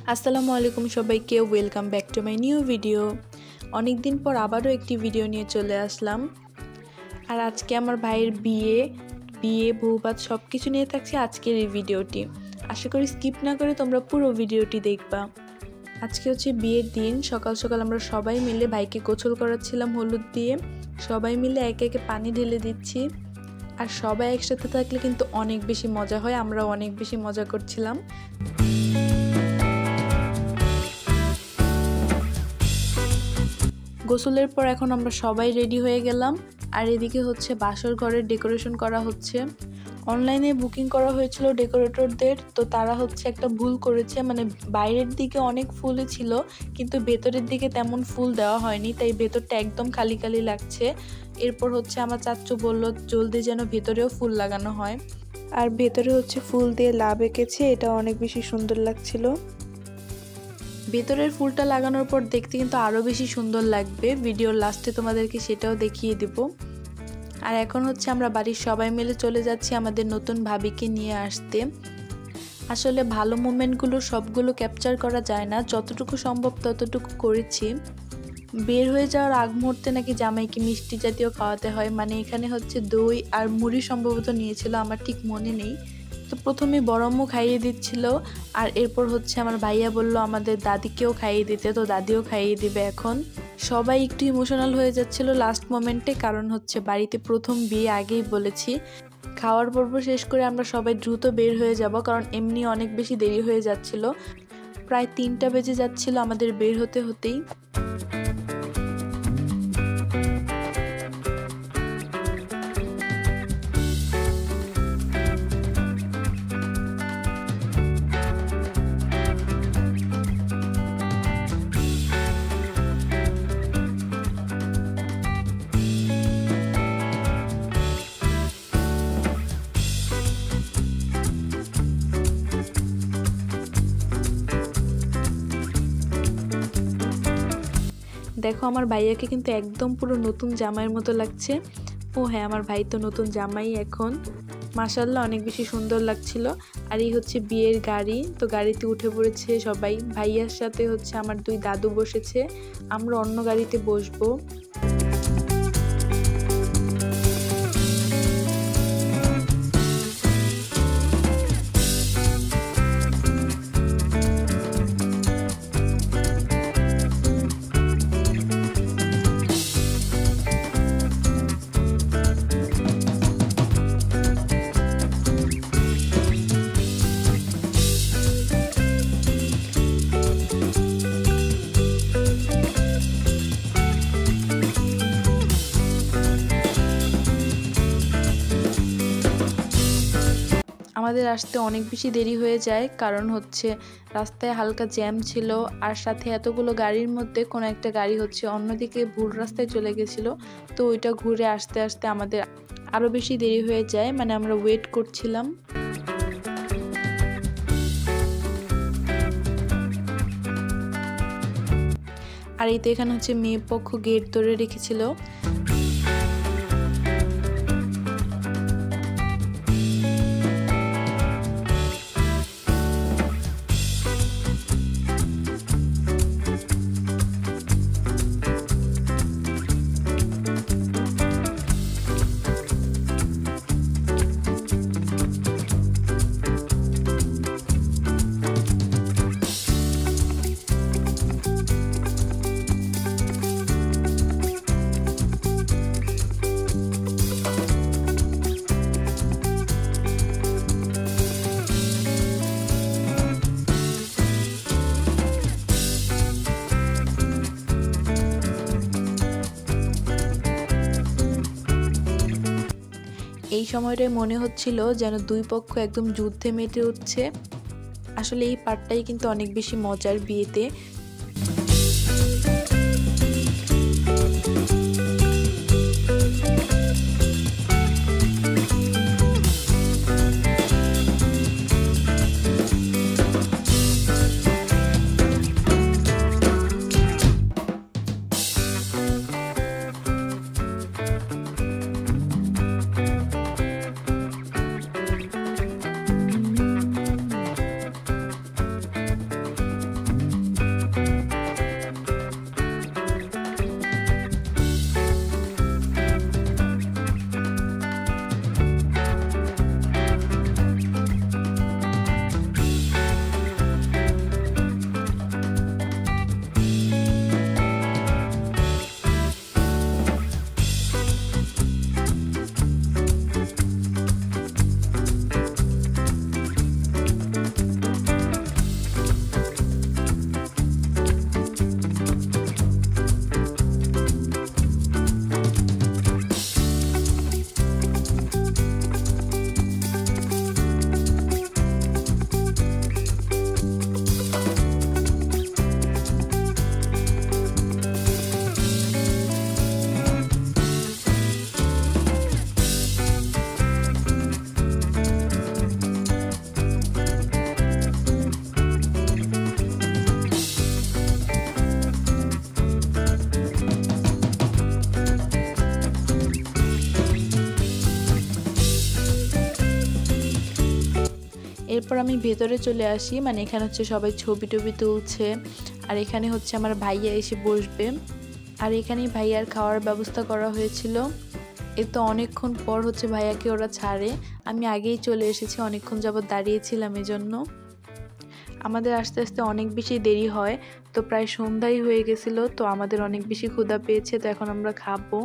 আসসালামু আলাইকুম সবাইকে, welcome back to my new video. অনেক দিন পর আবারও একটি ভিডিও নিয়ে চলে আসলাম। আর আজকে আমার ভাইয়ের বিয়ে বউভাত সব কিছু নিয়ে থাকছে আজকের এই ভিডিওটি। আশা করি স্কিপ না করে তোমরা পুরো ভিডিওটি দেখবা। আজকে হচ্ছে বিয়ের দিন। সকাল সকাল আমরা সবাই মিলে ভাইকে গোসল করাচ্ছিলাম হলুদ দিয়ে। সবাই মিলে একে একে পানি ঢেলে দিচ্ছি। আর সবাই একসাথে থাকলে কিন্তু অনেক বেশি মজা হয়। আমরা অনেক বেশি মজা করছিলাম। গোসলের পর এখন আমরা সবাই রেডি হয়ে গেলাম। আর এদিকে হচ্ছে বাসর ঘরের ডেকোরেশন করা হচ্ছে। অনলাইনে বুকিং করা হয়েছিল ডেকোরেটরদের, তো তারা হচ্ছে একটা ভুল করেছে। মানে বাইরের দিকে অনেক ফুল ছিল, কিন্তু ভেতরের দিকে তেমন ফুল দেওয়া হয়নি, তাই ভেতরটা একদম খালি খালি লাগছে। এরপর হচ্ছে আমার চাচ্চু বলল জলদি যেন ভেতরেও ফুল লাগানো হয়। আর ভেতরে হচ্ছে ফুল দিয়ে লাভ এঁকেছে, এটা অনেক বেশি সুন্দর লাগছিল। ভেতরের ফুলটা লাগানোর পর দেখতে কিন্তু আরও বেশি সুন্দর লাগবে। ভিডিওর লাস্টে তোমাদেরকে সেটাও দেখিয়ে দেব। আর এখন হচ্ছে আমরা বাড়ির সবাই মিলে চলে যাচ্ছি আমাদের নতুন ভাবিকে নিয়ে আসতে। আসলে ভালো মোমেন্টগুলো সবগুলো ক্যাপচার করা যায় না, যতটুকু সম্ভব ততটুকু করেছি। বের হয়ে যাওয়ার আগ মুহূর্তে নাকি জামাইকে মিষ্টি জাতীয় খাওয়াতে হয়। মানে এখানে হচ্ছে দই আর মুড়ি সম্ভবত নিয়েছিল, আমার ঠিক মনে নেই। তো প্রথমে বড় আম্মু খাইয়ে দিচ্ছিল, আর এরপর হচ্ছে আমার ভাইয়া বলল আমাদের দাদিকেও খাইয়ে দিতে, তো দাদিও খাইয়ে দিবে এখন। সবাই একটু ইমোশনাল হয়ে যাচ্ছিল লাস্ট মোমেন্টে, কারণ হচ্ছে বাড়িতে প্রথম বিয়ে, আগেই বলেছি। খাওয়ার পর্ব শেষ করে আমরা সবাই দ্রুত বের হয়ে যাব, কারণ এমনি অনেক বেশি দেরি হয়ে যাচ্ছিল। প্রায় 3টা বেজে যাচ্ছিল আমাদের বের হতে হতেই। দেখো আমার ভাইয়াকে কিন্তু একদম পুরো নতুন জামাইয়ের মতো লাগছে। ও হ্যাঁ, আমার ভাই তো নতুন জামাই এখন। মাশাআল্লাহ অনেক বেশি সুন্দর লাগছিল। আর এই হচ্ছে বিয়ের গাড়ি, তো গাড়িতে উঠে পড়েছে সবাই। ভাইয়ার সাথে হচ্ছে আমার 2 দাদু বসেছে, আমরা অন্য গাড়িতে বসবো। আমাদের আসতে অনেক বেশি দেরি হয়ে যায়, কারণ হচ্ছে রাস্তায় হালকা জ্যাম ছিল। আর সাথে এতগুলো গাড়ির মধ্যে কোনো একটা গাড়ি হচ্ছে অন্যদিকে ভুল রাস্তায় চলে গেছিলো, তো ওইটা ঘুরে আসতে আসতে আমাদের আরও বেশি দেরি হয়ে যায়। মানে আমরা ওয়েট করছিলাম। আর এই তো এখানে হচ্ছে মেয়ে পক্ষ গেট ধরে রেখেছিল। এই সময়টায় মনে হচ্ছিল যেন 2 পক্ষ একদম যুদ্ধে মেতে উঠছে। আসলে এই পার্টটাই কিন্তু অনেক বেশি মজার বিয়েতে। এরপর আমি ভেতরে চলে আসি, মানে এখানে হচ্ছে সবাই ছবি টবি তুলছে, আর এখানে হচ্ছে আমার ভাইয়া এসে বসবে, আর এখানেই ভাইয়ার খাওয়ার ব্যবস্থা করা হয়েছিল। এ তো অনেকক্ষণ পর হচ্ছে ভাইয়াকে ওরা ছাড়ে, আমি আগেই চলে এসেছি, অনেকক্ষণ যাবত দাঁড়িয়েছিলাম এজন্য। আমাদের আস্তে আস্তে অনেক বেশি দেরি হয়, তো প্রায় সন্ধ্যাই হয়ে গেছিলো, তো আমাদের অনেক বেশি ক্ষুধা পেয়েছে, তো এখন আমরা খাবো।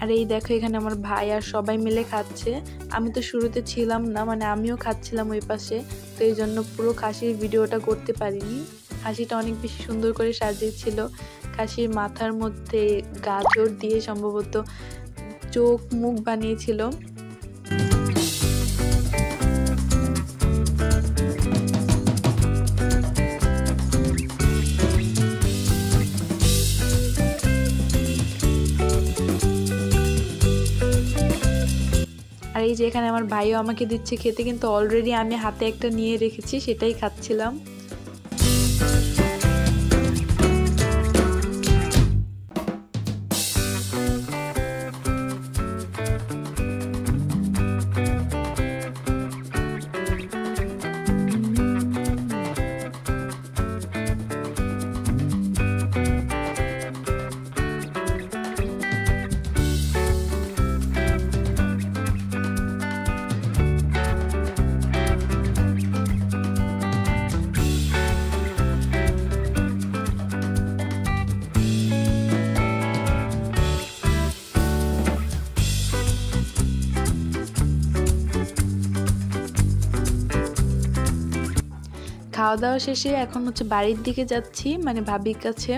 আর এই দেখো এখানে আমার ভাই আর সবাই মিলে খাচ্ছে। আমি তো শুরুতে ছিলাম না, মানে আমিও খাচ্ছিলাম ওই পাশে, তো এই জন্য পুরো খাসির ভিডিওটা করতে পারিনি। খাসিটা অনেক বেশি সুন্দর করে সাজিয়েছিল, খাসির মাথার মধ্যে গাজর দিয়ে সম্ভবত চোখ মুখ বানিয়েছিল। আর এই যে এখানে আমার ভাইও আমাকে দিচ্ছে খেতে, কিন্তু অলরেডি আমি হাতে একটা নিয়ে রেখেছি, সেটাই খাচ্ছিলাম। খাওয়া দাওয়া শেষে এখন হচ্ছে বাড়ির দিকে যাচ্ছি, মানে ভাবির কাছে।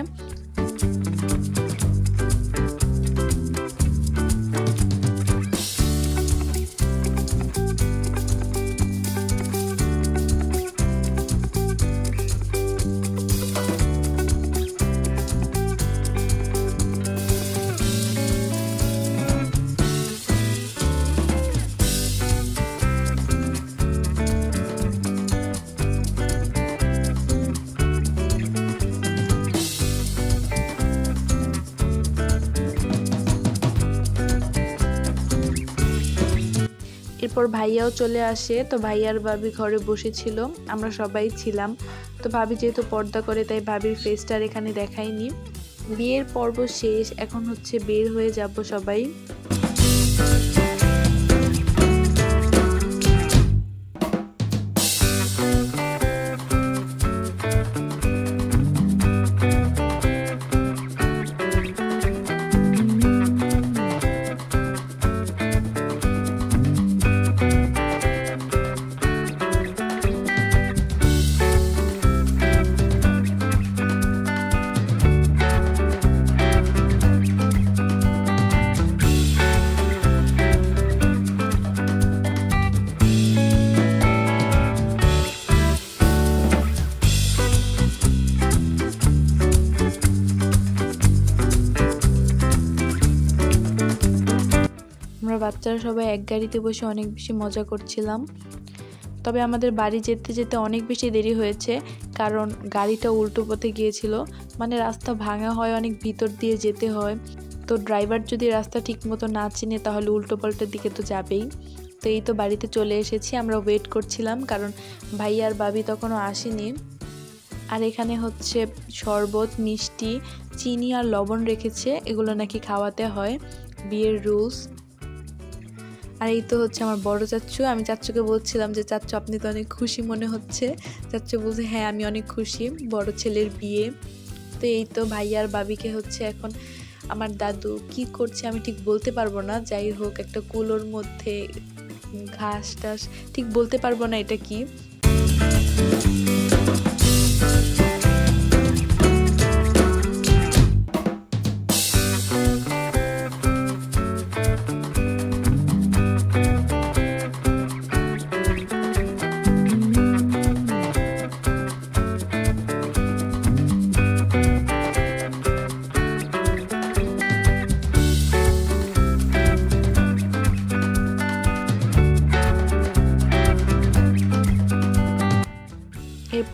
এরপর ভাইয়াও চলে আসে, তো ভাইয়ার ভাবি ঘরে বসেছিল, আমরা সবাই ছিলাম। তো ভাবি যেহেতু পর্দা করে তাই ভাবির ফেসটা আর এখানে দেখাইনি। বিয়ের পর্ব শেষ, এখন হচ্ছে বের হয়ে যাব সবাই। আমরা বাচ্চারা সবাই এক গাড়িতে বসে অনেক বেশি মজা করছিলাম। তবে আমাদের বাড়ি যেতে যেতে অনেক বেশি দেরি হয়েছে, কারণ গাড়িটা উল্টো পথে গিয়েছিল, মানে রাস্তা ভাঙা হয়, অনেক ভিতর দিয়ে যেতে হয়। তো ড্রাইভার যদি রাস্তা ঠিক মতো না চিনে তাহলে উল্টো পাল্টার দিকে তো যাবেই। তো এই তো বাড়িতে চলে এসেছি, আমরা ওয়েট করছিলাম কারণ ভাই আর ভাবি তখনও আসেনি। আর এখানে হচ্ছে শরবত, মিষ্টি, চিনি আর লবণ রেখেছে, এগুলো নাকি খাওয়াতে হয়, বিয়ের রুলস। আর এই তো হচ্ছে আমার বড় চাচ্চু। আমি চাচ্চুকে বলছিলাম যে চাচ্চু আপনি তো অনেক খুশি মনে হচ্ছে। চাচ্চু বলছে হ্যাঁ আমি অনেক খুশি, বড় ছেলের বিয়ে। তো এই তো ভাইয়া আর ভাবিকে হচ্ছে এখন আমার দাদু কি করছে আমি ঠিক বলতে পারবো না, যাই হোক একটা কুলোর মধ্যে ঘাস টাস ঠিক বলতে পারবো না এটা কি।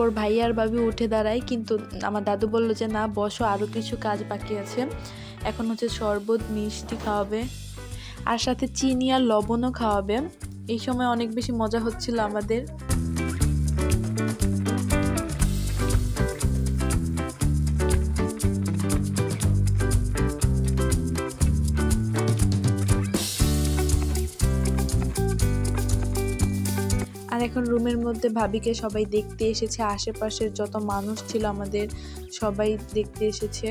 তারপর ভাইয়া আর ভাবি উঠে দাঁড়ায়, কিন্তু আমার দাদু বলল যে না বসো, আরও কিছু কাজ বাকি আছে। এখন হচ্ছে শরবত মিষ্টি খাওয়াবে আর সাথে চিনি আর লবণও খাওয়াবে। এই সময় অনেক বেশি মজা হচ্ছিল আমাদের। আর এখন রুমের মধ্যে ভাবিকে সবাই দেখতে এসেছে, আশেপাশের যত মানুষ ছিল আমাদের সবাই দেখতে এসেছে।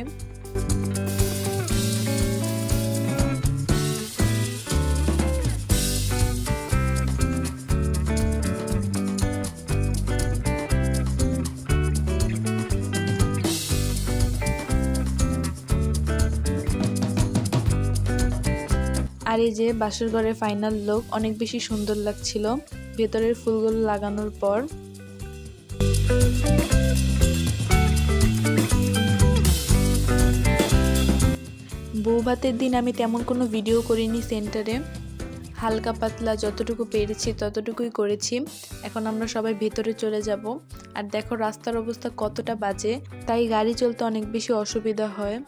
আর এই যে বাসর ঘরের ফাইনাল লুক, অনেক বেশি সুন্দর লাগছিল ভেতরের ফুলগুলো লাগানোর পর। বউ ভাতের দিন আমি তেমন কোনো ভিডিও করিনি সেন্টারে, হালকা পাতলা যতটুকু পেরেছি ততটুকুই করেছি। এখন আমরা সবাই ভেতরে চলে যাব। আর দেখো রাস্তার অবস্থা কতটা বাজে, তাই গাড়ি চলতে অনেক বেশি অসুবিধা হয়।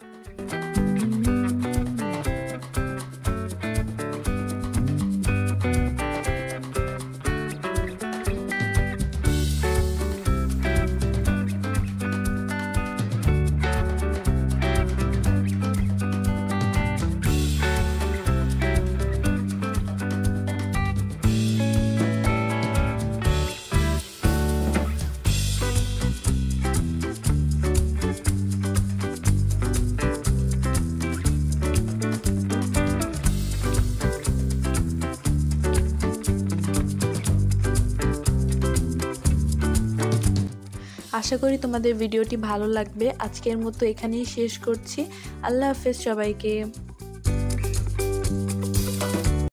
আশা করি তোমাদের ভিডিওটি ভালো লাগবে। আজকের মতো এখানেই শেষ করছি। আল্লাহ হাফেজ সবাইকে।